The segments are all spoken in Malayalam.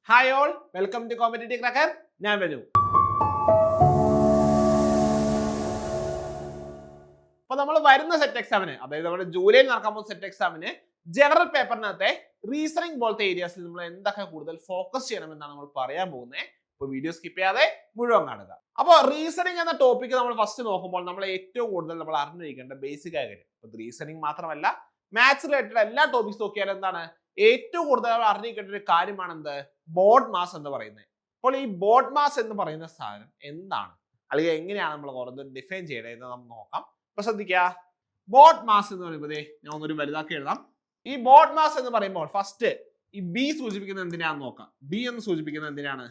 Hi all, welcome to competitive cracker. ഞാൻ വരൂ. അപ്പൊ നമ്മൾ വരുന്ന സെറ്റ് എക്സാമിന്, അതായത് നമ്മുടെ ജൂലൈയിൽ നടക്കാൻ പോകുന്ന സെറ്റ് എക്സാമിന് ജനറൽ പേപ്പറിനകത്തെ റീസണിംഗ് പോലത്തെ ഏരിയാസിൽ നമ്മൾ എന്തൊക്കെ കൂടുതൽ ഫോക്കസ് ചെയ്യണമെന്നാണ് നമ്മൾ പറയാൻ പോകുന്നത്. ഇപ്പൊ വീഡിയോ സ്കിപ്പ് ചെയ്യാതെ മുഴുവൻ കാണുക. അപ്പോൾ റീസണിംഗ് എന്ന ടോപ്പിക് നമ്മൾ ഫസ്റ്റ് നോക്കുമ്പോൾ നമ്മൾ ഏറ്റവും കൂടുതൽ നമ്മൾ അറിഞ്ഞിരിക്കേണ്ട ബേസിക് ആയ കാര്യം, ഇപ്പൊ റീസണിംഗ് മാത്രമല്ല മാത്സ് റിലേറ്റഡ് എല്ലാ ടോപ്പിക്സ് നോക്കിയാൽ എന്താണ് ഏറ്റവും കൂടുതൽ നമ്മൾ അറിഞ്ഞിരിക്കേണ്ട ഒരു കാര്യമാണ് എന്ത്, ബോർഡ് മാസ് എന്ന് പറയുന്നത്. അപ്പോൾ ഈ ബോർഡ് മാസ് എന്ന് പറയുന്ന സാധനം എന്താണ്, അല്ലെങ്കിൽ എങ്ങനെയാണ് നമ്മൾ കുറച്ച് ഡിഫൈൻ ചെയ്യേണ്ടത് എന്ന് നമുക്ക് നോക്കാം. അപ്പൊ ശ്രദ്ധിക്കുക, ബോർഡ് മാസ് എന്ന് പറയുമ്പോൾ ഞാൻ ഒന്നൊരു വലുതാക്കി എഴുതാം. ഈ ബോർഡ് മാസ് എന്ന് പറയുമ്പോൾ ഫസ്റ്റ് ഈ ബി സൂചിപ്പിക്കുന്നത് എന്തിനാണെന്ന് നോക്കാം. ബി എന്ന് സൂചിപ്പിക്കുന്നത് എന്തിനാണ്,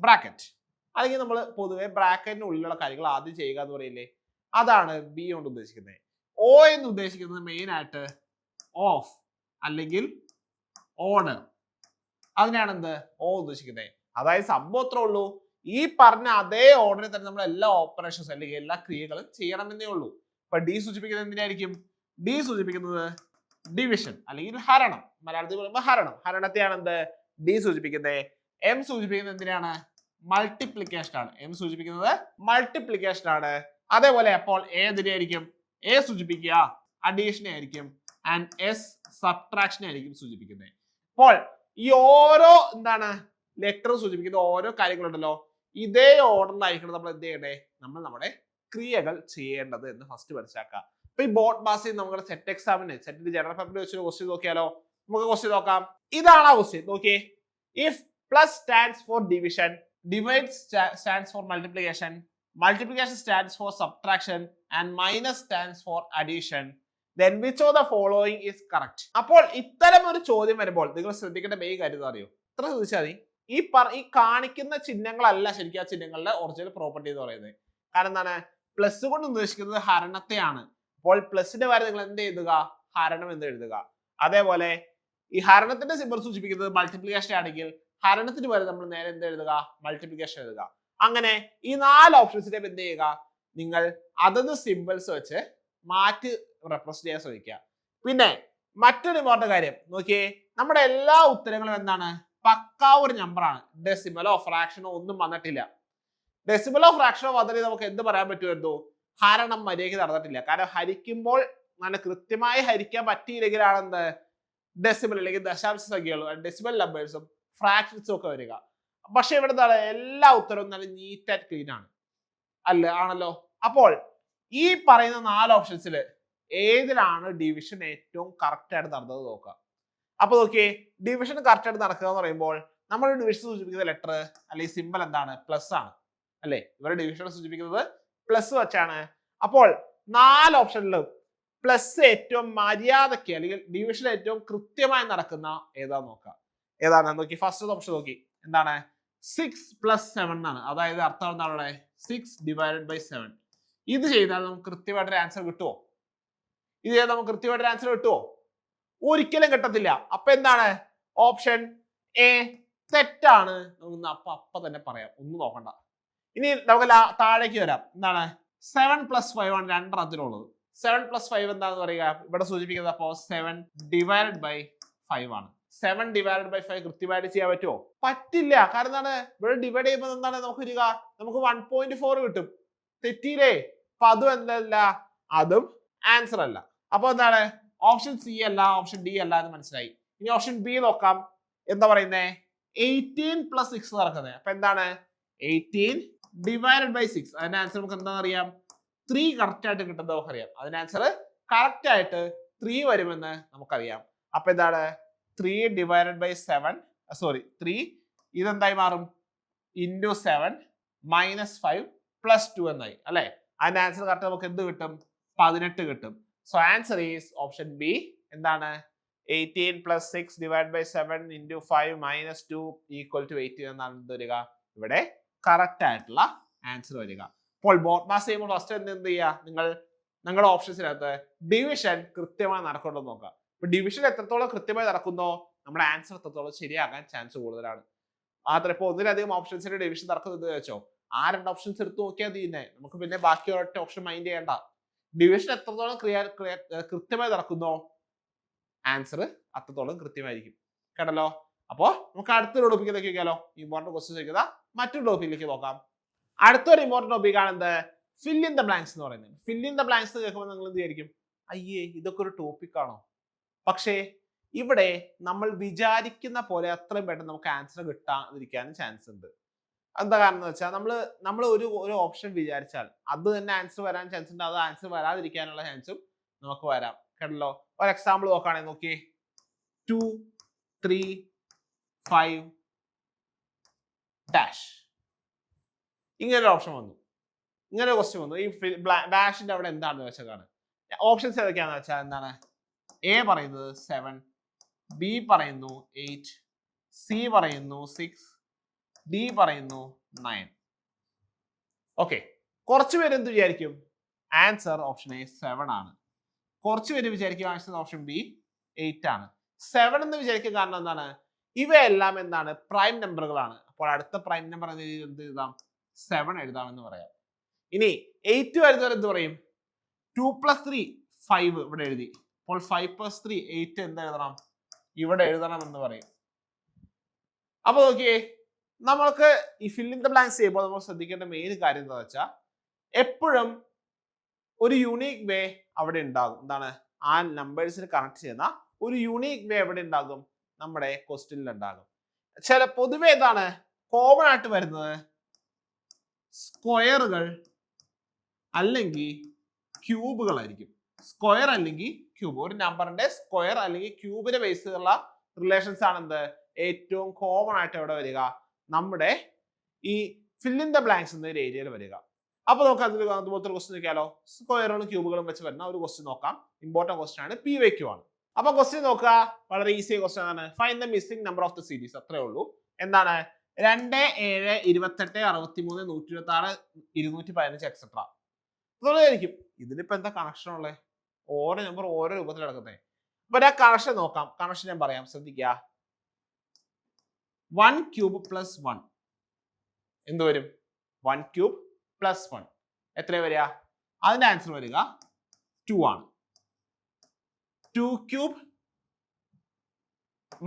ബ്രാക്കറ്റ്. അല്ലെങ്കിൽ നമ്മൾ പൊതുവെ ബ്രാക്കറ്റിന് ഉള്ളിലുള്ള കാര്യങ്ങൾ ആദ്യം ചെയ്യുക എന്ന് പറയില്ലേ, അതാണ് ബി കൊണ്ട് ഉദ്ദേശിക്കുന്നത്. ഒ എന്ന് ഉദ്ദേശിക്കുന്നത് മെയിൻ ആയിട്ട് ഓഫ് അല്ലെങ്കിൽ ഓർഡർ, അതിനാണ് എന്ത് ഓ ഉദ്ദേശിക്കുന്നത്. അതായത് സംഭവം അത്രേ ഉള്ളൂ, ഈ പറഞ്ഞ അതേ ഓർഡറിൽ തന്നെ നമ്മൾ എല്ലാ ഓപ്പറേഷൻസ് അല്ലെങ്കിൽ എല്ലാ ക്രിയകളും ചെയ്യണമെന്നേ ഉള്ളൂ. ഇപ്പൊ ഡി സൂചിപ്പിക്കുന്നത് എന്തിനായിരിക്കും, ഡി സൂചിപ്പിക്കുന്നത് ഡിവിഷൻ അല്ലെങ്കിൽ ഹരണം. മലയാളത്തിൽ പറയുമ്പോൾ ഹരണം, ഹരണത്തെയാണ് എന്ത് ഡി സൂചിപ്പിക്കുന്നത്. എം സൂചിപ്പിക്കുന്നത് എന്തിനാണ്, മൾട്ടിപ്ലിക്കേഷൻ ആണ്. എം സൂചിപ്പിക്കുന്നത് മൾട്ടിപ്ലിക്കേഷൻ ആണ്. അതേപോലെ അപ്പോൾ ഏതിനായിരിക്കും, എ സൂചിപ്പിക്കുക അഡീഷനെ ആയിരിക്കും, ആൻഡ് എസ് സബ്ട്രാക്ഷനെ ആയിരിക്കും സൂചിപ്പിക്കുന്നത്. അപ്പോൾ ഈ ഓരോ എന്താണ് ലെറ്റർ സൂചിപ്പിക്കുന്ന ഓരോ കാര്യങ്ങളുണ്ടല്ലോ, ഇതേ ഓർഡറിലായിരിക്കണം നമ്മൾ എന്ത് ചെയ്യണ്ടേ, നമ്മൾ നമ്മുടെ ക്രിയകൾ ചെയ്യേണ്ടത് എന്ന് ഫസ്റ്റ് മനസ്സിലാക്കുക. അപ്പൊ ഈ ബോർഡ് മാസിൽ നമ്മുടെ സെറ്റ് എക്സാമിന് സെറ്റിന്റെ ജനറൽ പേപ്പറിൽ വെച്ചൊരു ക്വസ്റ്റ്യൻ നോക്കിയാലോ, നമുക്ക് ക്വസ്റ്റ്യൻ നോക്കാം. ഇതാണ് ആ ക്വസ്റ്റ്യൻ, നോക്കിയേ. If plus stands for division, divide stands for multiplication, multiplication stands for subtraction and minus stands for addition, then which of the following is correct? അപ്പോൾ ഇത്തരം ഒരു ചോദ്യം വരുമ്പോൾ നിങ്ങൾ ശ്രദ്ധിക്കേണ്ട മെയിൻ കാര്യം അറിയോ, ഇത്ര ശ്രദ്ധിച്ചാൽ മതി. ഈ കാണിക്കുന്ന ചിഹ്നങ്ങളല്ല ശരിക്കും ആ ചിഹ്നങ്ങളുടെ ഒറിജിനൽ പ്രോപ്പർട്ടി എന്ന് പറയുന്നത്. കാരണം എന്താണ്, പ്ലസ് കൊണ്ട് ഉദ്ദേശിക്കുന്നത് ഹരണത്തെയാണ്. അപ്പോൾ പ്ലസിന്റെ വരെ നിങ്ങൾ എന്ത് എഴുതുക, ഹരണം എന്ന് എഴുതുക. അതേപോലെ ഈ ഹരണത്തിന്റെ സിമ്പൽ സൂചിപ്പിക്കുന്നത് മൾട്ടിപ്ലിക്കേഷൻ ആണെങ്കിൽ ഹരണത്തിന് വരെ നമ്മൾ നേരെ എന്ത് എഴുതുക, മൾട്ടിപ്ലിക്കേഷൻ എഴുതുക. അങ്ങനെ ഈ 4 ഓപ്ഷൻസിനെ എന്ത് ചെയ്യുക, നിങ്ങൾ അതത് സിമ്പിൾസ് വെച്ച് മാറ്റി റെപ്രസെന്റ് ചെയ്യാൻ ശ്രമിക്കുക. പിന്നെ മറ്റൊരു ഇമ്പോർട്ടന്റ് കാര്യം നോക്കിയേ, നമ്മുടെ എല്ലാ ഉത്തരങ്ങളും എന്താണ്, പക്കാ ഒരു നമ്പറാണ്. ഡെസിമലോ ഫ്രാക്ഷനോ ഒന്നും വന്നിട്ടില്ല. ഡെസിമലോ ഫ്രാക്ഷനോ വന്നിട്ട് നമുക്ക് എന്ത് പറയാൻ പറ്റുമായിരുന്നു, ഹരണം മര്യാദയ്ക്ക് നടന്നിട്ടില്ല. കാരണം ഹരിക്കുമ്പോൾ നല്ല കൃത്യമായി ഹരിക്കാൻ പറ്റിയില്ലെങ്കിലാണ് എന്ത് ഡെസിമൽ അല്ലെങ്കിൽ ദശാംശ സംഖ്യകളും ഡെസിമൽ നമ്പേഴ്സും ഫ്രാക്ഷൻസും ഒക്കെ വരിക. പക്ഷെ ഇവിടെ എന്താണ്, എല്ലാ ഉത്തരവും നല്ല നീറ്റ് ആൻഡ് ക്ലീൻ ആണ് അല്ലേ, ആണല്ലോ. അപ്പോൾ ഈ പറയുന്ന 4 ഓപ്ഷൻസിൽ ഏതിലാണ് ഡിവിഷൻ ഏറ്റവും കറക്റ്റ് ആയിട്ട് നടന്നത് നോക്കുക. അപ്പൊ നോക്കിയേ, ഡിവിഷൻ കറക്റ്റ് ആയിട്ട് നടക്കുക എന്ന് പറയുമ്പോൾ നമ്മൾ ഡിവിഷൻ സൂചിപ്പിക്കുന്ന ലെറ്റർ അല്ലെങ്കിൽ സിമ്പൽ എന്താണ്, പ്ലസ് ആണ് അല്ലെ. ഇവരുടെ ഡിവിഷൻ സൂചിപ്പിക്കുന്നത് പ്ലസ് വെച്ചാണ്. അപ്പോൾ 4 ഓപ്ഷനിലും പ്ലസ് ഏറ്റവും മര്യാദയ്ക്ക് അല്ലെങ്കിൽ ഡിവിഷൻ ഏറ്റവും കൃത്യമായി നടക്കുന്ന ഏതാന്ന് നോക്കാം. ഏതാണ് നോക്കി, ഫസ്റ്റ് ഓപ്ഷൻ നോക്കി, എന്താണ് 6 + 7 എന്നാണ്. അതായത് അർത്ഥം എന്താണ്, 6 ÷ 7. ഇത് ചെയ്താൽ നമുക്ക് കൃത്യമായിട്ടൊരു ആൻസർ കിട്ടുമോ, ഇത് ചെയ്താൽ നമുക്ക് കൃത്യമായിട്ടൊരു ആൻസർ കിട്ടുമോ, ഒരിക്കലും കിട്ടത്തില്ല. അപ്പൊ എന്താണ് ഓപ്ഷൻ എ തെറ്റാണ്. അപ്പൊ തന്നെ പറയാം, ഒന്നും നോക്കണ്ട. ഇനി നമുക്ക് താഴേക്ക് വരാം. എന്താണ് 7 + 5 ആണ് രണ്ടെണ്ണത്തിനുള്ളത്. 7 + 5 എന്താണെന്ന് പറയുക, ഇവിടെ സൂചിപ്പിക്കുന്നത് അപ്പോ 7 ÷ 5 ആണ്. 7 ÷ 5 കൃത്യമായിട്ട് ചെയ്യാൻ പറ്റുമോ, പറ്റില്ല. കാരണം എന്താണ്, ഇവിടെ ഡിവൈഡ് ചെയ്യുമ്പോൾ എന്താണ് നമുക്ക് വരിക, നമുക്ക് 1.4 കിട്ടും. തെറ്റിയില്ലേ. അപ്പൊ അതും എന്തല്ല, അതും ആൻസർ അല്ല. അപ്പൊ എന്താണ് ഓപ്ഷൻ സി അല്ല, ഓപ്ഷൻ ഡി അല്ല എന്ന് മനസ്സിലായി. ഇനി ഓപ്ഷൻ ബി നോക്കാം. എന്താ പറയുന്നേ, 18 + 6 നടക്കുന്നത്. അപ്പൊ എന്താണ് 18 ÷ 6. അതിന്റെ ആൻസർ നമുക്ക് എന്താ അറിയാം, 3 കറക്റ്റ് ആയിട്ട് കിട്ടുന്നത് നമുക്കറിയാം. അതിന്റെ ആൻസർ കറക്റ്റ് ആയിട്ട് 3 വരുമെന്ന് നമുക്കറിയാം. അപ്പൊ എന്താണ് 3 ÷ 7, സോറി 3 ഇതെന്തായി മാറും, × 7 - 5 + 2 എന്നായി അല്ലെ. അതിന്റെ ആൻസർ കറക്റ്റ് നമുക്ക് എന്ത് കിട്ടും, 18 കിട്ടും. So answer is option B. എന്താണ് 18 + 6 ÷ 7 × 5 - 2 = 18 എന്നാണ് വരിക ഇവിടെ കറക്റ്റ് ആയിട്ടുള്ള ആൻസർ വരിക. അപ്പോൾ ബോർഡ് മാസ് ചെയ്യുമ്പോൾ ഫസ്റ്റ് എന്ത് ചെയ്യുക, നിങ്ങൾ നിങ്ങളുടെ ഓപ്ഷൻസിനകത്ത് ഡിവിഷൻ കൃത്യമായി നടക്കുന്നുണ്ടോ നോക്കുക. ഇപ്പൊ ഡിവിഷൻ എത്രത്തോളം കൃത്യമായി നടക്കുന്നോ നമ്മുടെ ആൻസർ എത്രത്തോളം ശരിയാകാൻ ചാൻസ് കൂടുതലാണ്. മാത്രം ഇപ്പൊ ഒന്നിലധികം ഓപ്ഷൻസിന്റെ ഡിവിഷൻ നടക്കുന്നത് വെച്ചോ, ആ 2 ഓപ്ഷൻസ് എടുത്ത് നോക്കിയാൽ തന്നെ നമുക്ക് പിന്നെ ബാക്കി ഒരൊറ്റ ഓപ്ഷൻ മൈൻഡ് ചെയ്യേണ്ട. ഡിവിഷൻ എത്രത്തോളം കൃത്യമായി നടക്കുന്നോ ആൻസർ അത്രത്തോളം കൃത്യമായിരിക്കും. കേട്ടല്ലോ. അപ്പോൾ നമുക്ക് അടുത്തൊരു ടോപ്പിക്കിലേക്ക് നോക്കിയാലോ? ഇമ്പോർട്ടന്റ് ക്വസ്റ്റ്യൻസ് ചോദിക്കുന്ന മറ്റൊരു ടോപ്പിക്കിലേക്ക് നോക്കാം. അടുത്തൊരു ഇമ്പോർട്ടന്റ് ടോപ്പിക്കാണ് എന്ത്? ഫിൽ ഇൻ ദ ബ്ലാങ്ക്സ് എന്ന് പറയുന്നത്. ഫിൽ ഇൻ ദ ബ്ലാങ്ക്സ് കേൾക്കുമ്പോൾ നിങ്ങൾ എന്ത് വിചാരിക്കും? അയ്യേ, ഇതൊക്കെ ഒരു ടോപ്പിക്കാണോ? പക്ഷേ ഇവിടെ നമ്മൾ വിചാരിക്കുന്ന പോലെ അത്രയും പെട്ടെന്ന് നമുക്ക് ആൻസർ കിട്ടാതിരിക്കാനും ചാൻസ് ഉണ്ട്. എന്താ കാരണം എന്ന് വെച്ചാൽ നമ്മൾ ഒരു ഓപ്ഷൻ വിചാരിച്ചാൽ അത് തന്നെ ആൻസർ വരാൻ ചാൻസ് ഉണ്ട്. അത് ആൻസർ വരാതിരിക്കാനുള്ള ചാൻസും നമുക്ക് വരാം. കേട്ടല്ലോ? ഒരു എക്സാമ്പിൾ നോക്കുകയാണെങ്കിൽ നോക്കിയേ, 2 3 5 ഡാഷ് ഇങ്ങനൊരു ഓപ്ഷൻ വന്നു, ഇങ്ങനെ ഒരു ക്വസ്റ്റ്യൻ വന്നു. ഈ ഡാഷിന്റെ അവിടെ എന്താണെന്ന് വെച്ചാൽ കാണാം. ഓപ്ഷൻസ് ഏതൊക്കെയാണെന്ന് വെച്ചാൽ എന്താണ്? എ പറയുന്നത് 7, ബി പറയുന്നു 8, സി പറയുന്നു 6, ഡി പറയുന്നു 9. ഓക്കെ, കുറച്ച് പേര് എന്ത് വിചാരിക്കും? ആൻസർ ഓപ്ഷൻ എ 7 ആണ്. കുറച്ച് പേര് വിചാരിക്കും ആൻസർ ഓപ്ഷൻ ബി 8 ആണ്. 7 എന്ന് വിചാരിക്കാൻ കാരണം എന്താണ്? ഇവയെല്ലാം എന്താണ്? പ്രൈം നമ്പറുകളാണ്. അപ്പോൾ അടുത്ത പ്രൈം നമ്പർ എന്ത് എഴുതാം? 7 എഴുതാമെന്ന് പറയാം. ഇനി 8 വരുന്നവർ എന്ത് പറയും? 2 + 3 5 ഇവിടെ എഴുതി. അപ്പോൾ 5 + 3 8 എന്ത് എഴുതണം? ഇവിടെ എഴുതണം എന്ന് പറയും. അപ്പൊ നോക്കിയേ, നമ്മൾക്ക് ഈ ഫിൽ ഇൻ ദ ബ്ലാങ്ക്സ് ചെയ്യുമ്പോൾ നമ്മൾ ശ്രദ്ധിക്കേണ്ട മെയിൻ കാര്യം എന്താ വെച്ചാൽ എപ്പോഴും ഒരു യൂണീക് വേ അവിടെ ഉണ്ടാകും. എന്താണ്? ആ നമ്പേഴ്സിന് കണക്ട് ചെയ്യുന്ന ഒരു യൂണീക് വേ എവിടെ ഉണ്ടാകും? നമ്മുടെ ക്വസ്റ്റ്യനിൽ ഉണ്ടാകും. പൊതുവെ എന്താണ് കോമൺ ആയിട്ട് വരുന്നത്? സ്ക്വയറുകൾ അല്ലെങ്കിൽ ക്യൂബുകളായിരിക്കും. സ്ക്വയർ അല്ലെങ്കിൽ ക്യൂബ്. ഒരു നമ്പറിന്റെ സ്ക്വയർ അല്ലെങ്കിൽ ക്യൂബിനെ ബേസ് ചെയ്തുള്ള റിലേഷൻസ് ആണ് എന്ത്? ഏറ്റവും കോമൺ ആയിട്ട് എവിടെ വരിക? നമ്മുടെ ഈ ഫിൽ ഇൻ ദ ബ്ലാങ്ക്സ് എന്ന ഒരു ഏരിയയിൽ വരിക. അപ്പൊ നമുക്ക് അതുപോലത്തെ ക്വസ്റ്റ്യൻ നോക്കിയാലോ? സ്ക്വയറുകളും ക്യൂബുകളും വെച്ച് വരുന്ന ഒരു ക്വസ്റ്റ്യൻ നോക്കാം. ഇമ്പോർട്ടന്റ് ക്വസ്റ്റ്യൻ ആണ്, PYQ ആണ്. അപ്പൊ ക്വസ്റ്റ്യൻ നോക്കുക, വളരെ ഈസി ക്വസ്റ്റ്യൻ ആണ്. Find the missing number of the series. അത്രേ ഉള്ളൂ. എന്താണ്? 2 7 28 63 126 215 എക്സെട്ര. ഇതുള്ളതായിരിക്കും. ഇതിനിപ്പോ എന്താ കണക്ഷൻ ഉള്ളത്? ഓരോ നമ്പർ ഓരോ രൂപത്തിൽ കിടക്കുന്നത്. അപ്പൊ ഞാൻ കണക്ഷൻ നോക്കാം. കണക്ഷൻ ഞാൻ പറയാം, ശ്രദ്ധിക്കുക. 1 ക്യൂബ് പ്ലസ് 1 എന്ത് വരും? 1 ക്യൂബ് പ്ലസ് 1 എത്ര വരിക? അതിന്റെ ആൻസർ വരിക 2 ആണ്. 2 ക്യൂബ്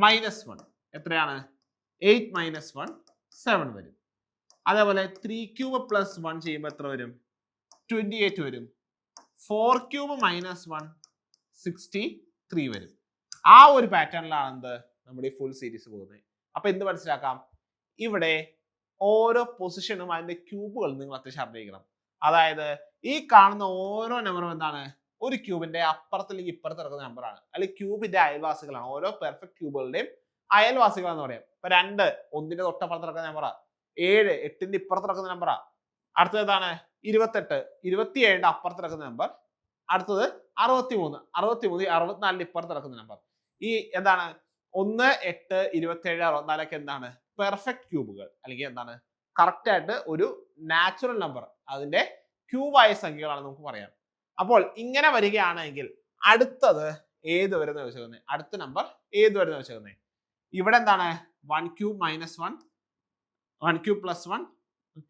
മൈനസ് 1 എത്രയാണ്? 8 മൈനസ് 1 7 വരും. അതേപോലെ 3 ക്യൂബ് പ്ലസ് 1 ചെയ്യുമ്പോൾ എത്ര വരും? 28 വരും. 4 ക്യൂബ് മൈനസ് 1 63 വരും. ആ ഒരു പാറ്റേണിലാണ് എന്ത് നമ്മുടെ ഈ ഫുൾ സീരീസ് പോകുന്നത്. അപ്പൊ എന്ത് മനസ്സിലാക്കാം? ഇവിടെ ഓരോ പൊസിഷനും അതിന്റെ ക്യൂബുകൾ നിങ്ങൾ അത്യാവശ്യം അറിയിക്കണം. അതായത് ഈ കാണുന്ന ഓരോ നമ്പറും എന്താണ്? ഒരു ക്യൂബിന്റെ അപ്പുറത്തിലേക്ക് ഇപ്പുറത്ത് കിടക്കുന്ന നമ്പറാണ്, അല്ലെങ്കിൽ ക്യൂബിന്റെ അയൽവാസികളാണ്. ഓരോ പെർഫെക്റ്റ് ക്യൂബുകളുടെയും അയൽവാസികളാന്ന് പറയാം. ഇപ്പൊ 2 1ന്റെ തൊട്ടപ്പുറത്ത് കിടക്കുന്ന നമ്പറാ. 7 8ന്റെ ഇപ്പുറത്ത് കിടക്കുന്ന നമ്പറാ. അടുത്തത് ഏതാണ്? 28 27ന്റെ അപ്പുറത്ത് കിടക്കുന്ന നമ്പർ. അടുത്തത് 63 64ന്റെ ഇപ്പുറത്ത് കിടക്കുന്ന നമ്പർ. ഈ എന്താണ് 1 8 27 64 ഒക്കെ എന്താണ്? പെർഫെക്റ്റ് ക്യൂബുകൾ, അല്ലെങ്കിൽ എന്താണ് കറക്റ്റ് ആയിട്ട് ഒരു നാച്ചുറൽ നമ്പർ, അതിന്റെ ക്യൂബായ സംഖ്യകളാണ് നമുക്ക് പറയാം. അപ്പോൾ ഇങ്ങനെ വരികയാണെങ്കിൽ അടുത്തത് ഏത് വരുന്ന വെച്ചുകൊണ്ടേ? അടുത്ത നമ്പർ ഏത് വരുന്ന വെച്ചുകൊണ്ടേ? ഇവിടെ എന്താണ്? 1 cube minus 1 1 cube plus 1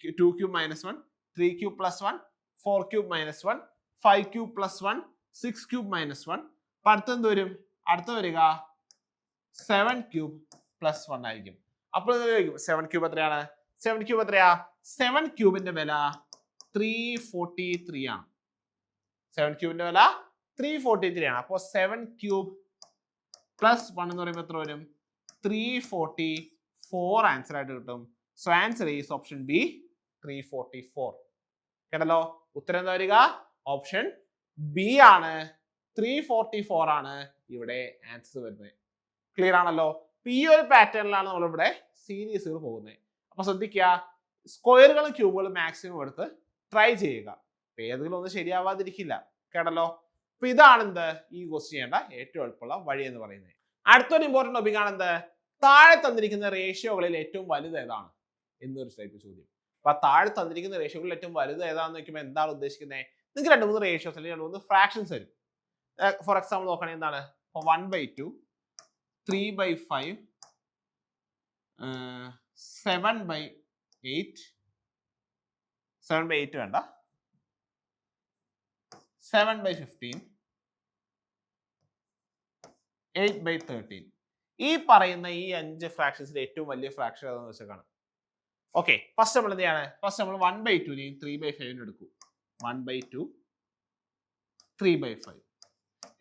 2 cube minus 1 3 cube plus 1 4 cube minus 1 5 cube plus 1 6 cube minus 1. അപ്പൊ അടുത്ത എന്ത് വരും? അടുത്ത വരിക 7 ക്യൂബ് പ്ലസ് 1 ആയിരിക്കും. അപ്പോൾ 7 ക്യൂബ് എത്രയാണ്? 7 ക്യൂബ് എത്രയാ? 7 ക്യൂബിന്റെ വില 343 ആണ്. 7 ക്യൂബിന്റെ വില 343 ആണ്. അപ്പോൾ 7 ക്യൂബ് പ്ലസ് 1 എന്ന് പറയുമ്പോൾ എത്ര വരും? 344 ആൻസർ ആയിട്ട് കിട്ടും. So answer is option B 344. കേട്ടല്ലോ? ഉത്തരം എന്താ വരിക? ഓപ്ഷൻ ബി ആണ്, 344 ആണ് ഇവിടെ ആൻസർ വരുന്നത്. ക്ലിയർ ആണല്ലോ? ഈ ഒരു പാറ്റേണിലാണ് നമ്മളിവിടെ സീരീസുകൾ പോകുന്നത്. അപ്പൊ ശ്രദ്ധിക്കുക, സ്ക്വയറുകളും ക്യൂബുകളും മാക്സിമം എടുത്ത് ട്രൈ ചെയ്യുക. ഏതെങ്കിലും ഒന്നും ശരിയാവാതിരിക്കില്ല. കേട്ടല്ലോ? അപ്പൊ ഇതാണ് എന്ത് ഈ ക്വസ്റ്റ്യൻ ചെയ്യേണ്ട ഏറ്റവും എളുപ്പമുള്ള വഴി എന്ന് പറയുന്നത്. അടുത്തൊരു ഇമ്പോർട്ടന്റ് ടോപ്പിക് ആണ് എന്ത്? താഴെ തന്നിരിക്കുന്ന റേഷ്യോകളിൽ ഏറ്റവും വലുത് ഏതാണ് എന്നൊരു ടൈപ്പ് ചോദ്യം. അപ്പൊ താഴെ തന്നിരിക്കുന്ന റേഷ്യോകളിൽ ഏറ്റവും വലുത് ഏതാണെന്ന് നോക്കുമ്പോൾ എന്താണ് ഉദ്ദേശിക്കുന്നത്? നിങ്ങൾക്ക് 2-3 റേഷ്യോസ് അല്ലെങ്കിൽ 2-3 ഫ്രാക്ഷൻസ് വരും. ഫോർ എക്സാമ്പിൾ നോക്കുകയാണെങ്കിൽ എന്താണ്? 1/2 3/5 7/8 7/8 വേണ്ട 7/15 8/13. ഈ പറയുന്ന ഈ 5 ഫ്രാക്ഷൻസിൽ ഏറ്റവും വലിയ ഫ്രാക്ഷൻ ഏതാണെന്ന് വെച്ചാൽ കാണാം. ഓക്കെ, ഫസ്റ്റ് നമ്മൾ എന്ത് ചെയ്യാണ്? ഫസ്റ്റ് നമ്മൾ 1/2നെയും 3/5 എടുക്കൂ. 1/2 3/5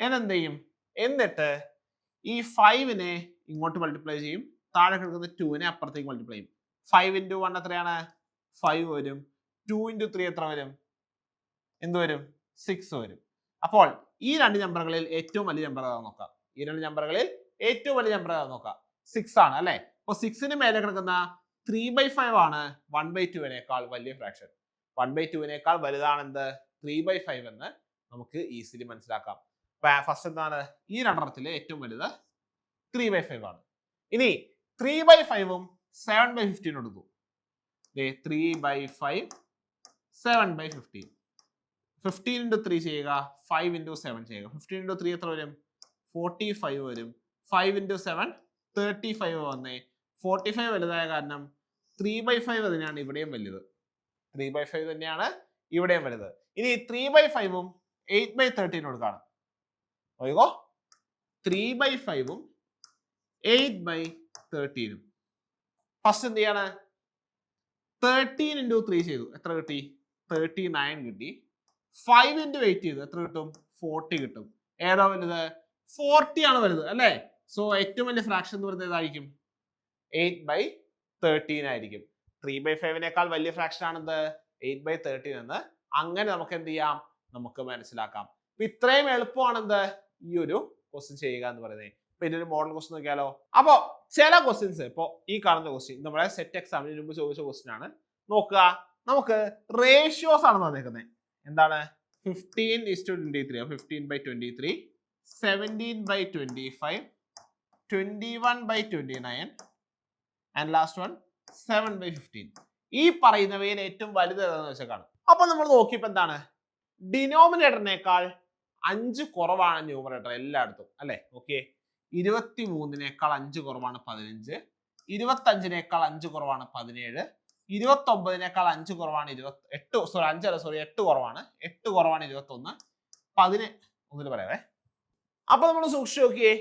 എന്ത് ചെയ്യും? എന്നിട്ട് ഈ 5നെ ഇങ്ങോട്ട് മൾട്ടിപ്ലൈ ചെയ്യും, താഴെ കിടക്കുന്ന 2നെ അപ്പുറത്തേക്ക് മൾട്ടിപ്ലൈ ചെയ്യും. 5 into 1 എത്രയാണ്? 5 വരും. 2 into 3 എത്ര വരും? എന്ത് വരും? 6 വരും. അപ്പോൾ ഈ രണ്ട് നമ്പറുകളിൽ ഏറ്റവും വലിയ നമ്പർ ഏതാണെന്ന് നോക്കാം. ഈ രണ്ട് നമ്പറുകളിൽ ഏറ്റവും വലിയ നമ്പർ ഏതാണെന്ന് നോക്കാം. 6 ആണ് അല്ലെ? അപ്പൊ 6ന് മേലെ കിടക്കുന്ന 3/5 ആണ് 1/2നേക്കാൾ വലിയ ഫ്രാക്ഷൻ. 1/2നേക്കാൾ വലുതാണ് എന്ത്? 3/5 എന്ന് നമുക്ക് ഈസിലി മനസ്സിലാക്കാം. ഫസ്റ്റ് എന്താണ്? ഈ രണ്ടെണ്ണത്തിലെ ഏറ്റവും വലുത് 3/5 ആണ്. ഇനി 3/5ഉം 7/15 എടുക്കും. 3/5 7/15. 15 into 3 ചെയ്യുക, 5 into 7 ചെയ്യുക. 15 into 3 എത്ര വരും? 45 വരും. 5 into 7 35 വന്നേ. 45 വലുതായ കാരണം 3/5 തന്നെയാണ് ഇവിടെയും വലുത്. 3/5 തന്നെയാണ് ഇവിടെയും വലുത്. ഇനി 3/5ഉം 8/13 കൊടുക്കാണ്. നോക്കിക്കോ, 3/5ഉം 8/13. ഫസ്റ്റ് എന്ത് ചെയ്യാണ്? 13 into 3 ചെയ്തു, എത്ര കിട്ടി? 39 കിട്ടി. 5 into 8 ചെയ്തു, എത്ര കിട്ടും? 40 കിട്ടും. ഏതാ വലുത്? 40 ആണ് വലുത് അല്ലേ? സോ ഏറ്റവും വലിയ ഫ്രാക്ഷൻ എന്ന് പറയുന്നത് ഏതായിരിക്കും? 8/13 ആയിരിക്കും. 3/5നേക്കാൾ വലിയ ഫ്രാക്ഷൻ ആണെന്ത്? 8/13 എന്ന്. അങ്ങനെ നമുക്ക് എന്ത് ചെയ്യാം? നമുക്ക് മനസ്സിലാക്കാം. ഇത്രയും എളുപ്പമാണെന്ത് ഈ ഒരു ക്വസ്റ്റ്യൻ ചെയ്യുക എന്ന് പറയുന്നത്. ഇപ്പൊ ഇതിന്റെ മോഡൽ ക്വസ്റ്റ്യൻ നോക്കിയാലോ. അപ്പൊ ചില ക്വസ്റ്റ്യൻസ്, ഇപ്പൊ ഈ കാണുന്ന ക്വസ്റ്റ്യൻ നമ്മുടെ സെറ്റ് എക്സാമിന് മുമ്പ് ചോദിച്ച ക്വസ്റ്റ്യൻ ആണ്. നോക്കുക, നമുക്ക് റേഷ്യോസ് ആണ് തന്നേക്കുന്നത്. എന്താണ്? 15:23, 15/23, 17/25, 21/29 ആൻഡ് ലാസ്റ്റ് വൺ 7/15. ഈ പറയുന്നവയിൽ ഏറ്റവും വലുത് ഏതാണെന്ന് വെച്ചാൽ കാണും. അപ്പൊ നമ്മൾ നോക്കിയപ്പോ എന്താണ്? ഡിനോമിനേറ്ററിനേക്കാൾ 5 കുറവാണ് ന്യൂമറേറ്റർ എല്ലായിടത്തും അല്ലെ? ഓക്കെ, 23നേക്കാൾ 5 കുറവാണ് 15, 25നേക്കാൾ 5 കുറവാണ് 17, 29നേക്കാൾ 5 കുറവാണ് 8 കുറവാണ് 21, 11 പറയാവേ. അപ്പൊ നമ്മൾ സൂക്ഷിച്ചു നോക്കിയേ,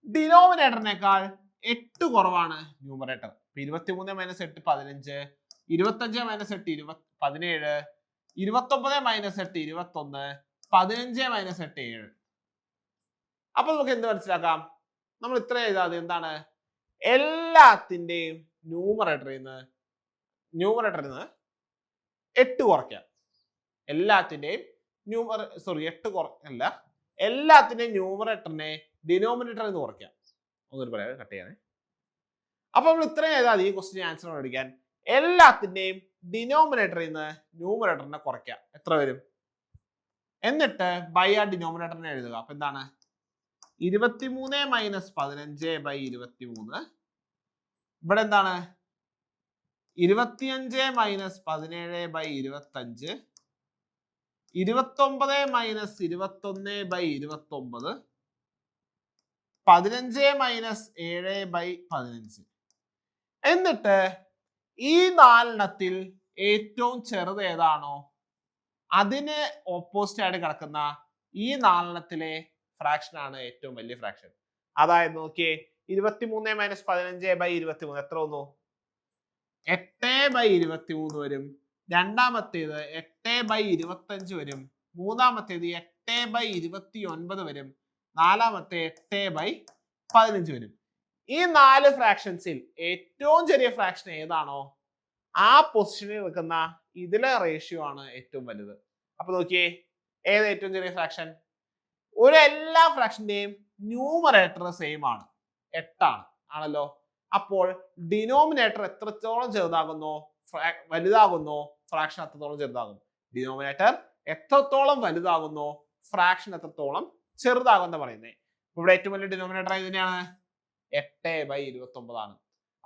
ഡിനോമിനേറ്ററിനേക്കാൾ 8 കുറവാണ് ന്യൂമറേറ്റർ. 23 - 8 15, 25 - 8 17, 29 - 8 21, 15 - 8 7. അപ്പൊ നമുക്ക് എന്ത് മനസ്സിലാക്കാം? നമ്മൾ ഇത്ര എഴുതാതെ എന്താണ്? എല്ലാത്തിന്റെയും ന്യൂമറേറ്ററിൽ നിന്ന് 8 കുറയ്ക്കാം. എല്ലാത്തിന്റെയും എല്ലാത്തിന്റെയും ന്യൂമറേറ്ററിനെ ഡിനോമിനേറ്ററിൽ നിന്ന് കുറയ്ക്കാം. ഒന്നൊരു പറയാം, കട്ട് ചെയ്യാനേ. അപ്പൊ നമ്മൾ ഇത്രയും എഴുതാതെ ഈ ക്വസ്റ്റ്യൻ ആൻസർ പഠിക്കാൻ എല്ലാത്തിന്റെയും ഡിനോമിനേറ്ററിൽ നിന്ന് ന്യൂമറേറ്ററിനെ കുറയ്ക്കാം. എത്ര വരും? എന്നിട്ട് ബൈ ആ ഡിനോമിനേറ്ററിനെ എഴുതുക. അപ്പൊ എന്താണ്? 23 - 15/23. ഇവിടെ എന്താണ്? 25 - 17/25, 29 - 21/29, 15 - 7/15. എന്നിട്ട് ഈ 4 ഏറ്റവും ചെറുത് ഏതാണോ അതിന് ഓപ്പോസിറ്റ് ആയിട്ട് കിടക്കുന്ന ഈ 4 ഫ്രാക്ഷൻ ആണ് ഏറ്റവും വലിയ ഫ്രാക്ഷൻ. അതായത് നോക്കിയേ, 23 - 15/23 എത്ര വന്നു? 8/23 വരും. രണ്ടാമത്തേത് 8/25 വരും. മൂന്നാമത്തേത് 8/29 വരും. നാലാമത്തെ 8/15 വരും. ഈ 4 ഫ്രാക്ഷൻസിൽ ഏറ്റവും ചെറിയ ഫ്രാക്ഷൻ ഏതാണോ ആ പൊസിഷനിൽ നിൽക്കുന്ന ഇതിലെ റേഷ്യോ ആണ് ഏറ്റവും വലുത്. അപ്പൊ നോക്കിയേ, ഏത് ഏറ്റവും ചെറിയ ഫ്രാക്ഷൻ? എല്ലാ ഫ്രാക്ഷന്റെയും ന്യൂമറേറ്റർ സെയിം ആണ്, 8 ആണല്ലോ. അപ്പോൾ ഡിനോമിനേറ്റർ എത്രത്തോളം ചെറുതാകുന്നോ വലുതാകുന്നോ ഫ്രാക്ഷൻ അത്രത്തോളം ചെറുതാകും. ഡിനോമിനേറ്റർ എത്രത്തോളം വലുതാകുന്നോ ഫ്രാക്ഷൻ എത്രത്തോളം ചെറുതാകുന്ന പറയുന്നത്. ഇവിടെ ഏറ്റവും വലിയ ഡിനോമിനേറ്റർ ഇതിനെയാണ് 8/29 ആണ്.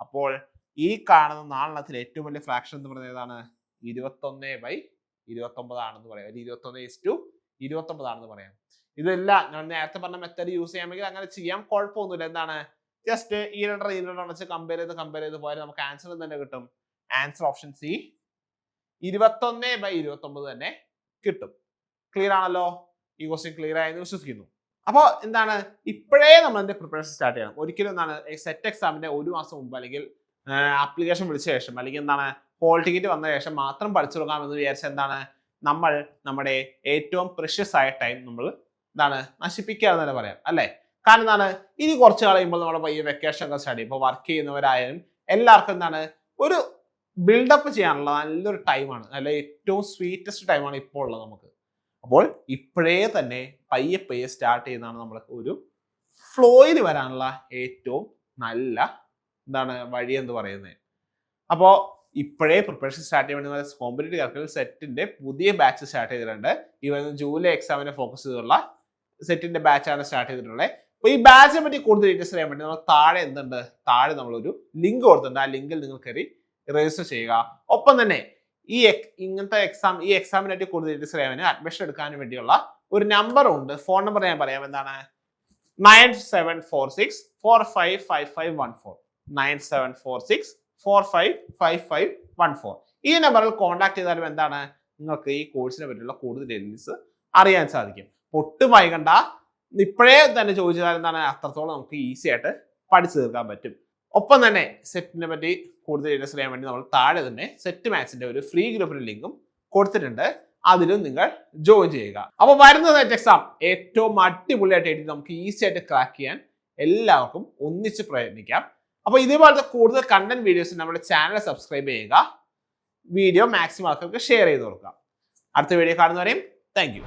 അപ്പോൾ ഈ കാണുന്ന 4 ഏറ്റവും വലിയ ഫ്രാക്ഷൻ എന്ന് പറയുന്നത് ഏതാണ്? 21/29 ആണെന്ന് പറയാം. 21:29 ആണെന്ന് പറയാം. ഇതെല്ലാം ഞാൻ നേരത്തെ പറഞ്ഞ മെത്തേഡ് യൂസ് ചെയ്യാമെങ്കിൽ അങ്ങനെ ചെയ്യാം, കുഴപ്പമൊന്നുമില്ല. എന്താണ്? ജസ്റ്റ് ഈ രണ്ടെണ്ണം വെച്ച് കമ്പയർ ചെയ്ത് പോയാൽ നമുക്ക് ആൻസർ തന്നെ കിട്ടും. ആൻസർ ഓപ്ഷൻ സി 21/29 തന്നെ കിട്ടും. ക്ലിയർ ആണല്ലോ? ഈ ക്വസ്റ്റ്യൻ ക്ലിയർ ആയെന്ന് വിശ്വസിക്കുന്നു. അപ്പോൾ എന്താണ് ഇപ്പോഴേ നമ്മൾ അതിന്റെ പ്രിപ്പറേഷൻ സ്റ്റാർട്ട് ചെയ്യണം. ഒരിക്കലും എന്താണ് സെറ്റ് എക്സാമിന്റെ 1 മാസം മുമ്പ് അല്ലെങ്കിൽ ആപ്ലിക്കേഷൻ വിളിച്ച ശേഷം അല്ലെങ്കിൽ എന്താണ് ഹോൾ ടിക്കറ്റ് വന്ന ശേഷം മാത്രം പഠിച്ചു തുടങ്ങാമെന്ന് വിചാരിച്ച എന്താണ് നമ്മൾ നമ്മുടെ ഏറ്റവും പ്രഷ്യസ് ആയ ടൈം നമ്മൾ എന്താണ് നശിപ്പിക്കുക എന്ന് തന്നെ പറയാം അല്ലേ. കാരണം എന്താണ് ഇനി കുറച്ച് കളയുമ്പോൾ നമ്മുടെ പയ്യെ വെക്കേഷൻ ഒക്കെ സ്റ്റാർട്ട് ചെയ്യും. ഇപ്പോൾ വർക്ക് ചെയ്യുന്നവരായാലും എല്ലാവർക്കും എന്താണ് ഒരു ബിൽഡപ്പ് ചെയ്യാനുള്ള നല്ലൊരു ടൈമാണ്, നല്ല ഏറ്റവും സ്വീറ്റസ്റ്റ് ടൈമാണ് ഇപ്പോൾ ഉള്ളത് നമുക്ക്. അപ്പോൾ ഇപ്പോഴേ തന്നെ പയ്യെ പയ്യെ സ്റ്റാർട്ട് ചെയ്യുന്നതാണ് നമ്മൾക്ക് ഒരു ഫ്ലോയിൽ വരാനുള്ള ഏറ്റവും നല്ല എന്താണ് വഴി എന്ന് പറയുന്നത്. അപ്പോൾ ഇപ്പോഴേ പ്രിപ്പറേഷൻ സ്റ്റാർട്ട് ചെയ്യാൻ വേണ്ടി കോമ്പറ്റേറ്റീവ് കാൽക്കുലർ സെറ്റിന്റെ പുതിയ ബാച്ച് സ്റ്റാർട്ട് ചെയ്തിട്ടുണ്ട്. ഈ വരുന്ന ജൂലൈ എക്സാമിനെ ഫോക്കസ് ചെയ്തുള്ള സെറ്റിന്റെ ബാച്ചാണ് സ്റ്റാർട്ട് ചെയ്തിട്ടുള്ളത്. അപ്പോൾ ഈ ബാച്ചിനെ പറ്റി കൂടുതൽ ഡീറ്റെയിൽസ് അറിയാൻ വേണ്ടി നമ്മൾ താഴെ എന്തുണ്ട്, താഴെ നമ്മളൊരു ലിങ്ക് കൊടുത്തിട്ടുണ്ട്. ആ ലിങ്കിൽ നിങ്ങൾ കയറി രജിസ്റ്റർ ചെയ്യുക. ഒപ്പം തന്നെ ഇങ്ങനത്തെ ഈ എക്സാമിനായിട്ട് കൂടുതൽ ഡീറ്റെയിൽസ് അറിയാൻ വേണ്ടി അഡ്മിഷൻ എടുക്കാൻ വേണ്ടിയുള്ള ഒരു നമ്പറും ഉണ്ട്. ഫോൺ നമ്പർ ഞാൻ പറയാം, എന്താണ് 9746455514 9746455514. ഈ നമ്പറിൽ കോൺടാക്ട് ചെയ്താലും എന്താണ് നിങ്ങൾക്ക് ഈ കോഴ്സിനെ പറ്റിയുള്ള കൂടുതൽ ഡീറ്റെയിൽസ് അറിയാൻ സാധിക്കും. ഒട്ടും വൈകണ്ട, ഇപ്പോഴേ തന്നെ ചോദിച്ചാൽ എന്താണ് അത്രത്തോളം നമുക്ക് ഈസി ആയിട്ട് പഠിച്ചു തീർക്കാൻ പറ്റും. ഒപ്പം തന്നെ സെറ്റിനെ പറ്റി കൂടുതൽ ഡീറ്റെയിൽസ് അറിയാൻ വേണ്ടി നമ്മൾ താഴെ തന്നെ സെറ്റ് മാത്സിന്റെ ഒരു ഫ്രീ ഗ്രൂപ്പിന്റെ ലിങ്കും കൊടുത്തിട്ടുണ്ട്. അതിലും നിങ്ങൾ ജോയിൻ ചെയ്യുക. അപ്പോൾ വരുന്ന സെറ്റ് എക്സാം ഏറ്റവും അടിപൊളിയായിട്ട് നമുക്ക് ഈസി ആയിട്ട് ക്രാക്ക് ചെയ്യാൻ എല്ലാവർക്കും ഒന്നിച്ച് പ്രയത്നിക്കാം. അപ്പോൾ ഇതേപോലത്തെ കൂടുതൽ കണ്ടന്റ് വീഡിയോസ് നമ്മുടെ ചാനൽ സബ്സ്ക്രൈബ് ചെയ്യുക. വീഡിയോ മാക്സിമം ആൾക്കാർക്ക് ഷെയർ ചെയ്ത് കൊടുക്കുക. അടുത്ത വീഡിയോ കാണുന്നവരെയും താങ്ക് യു.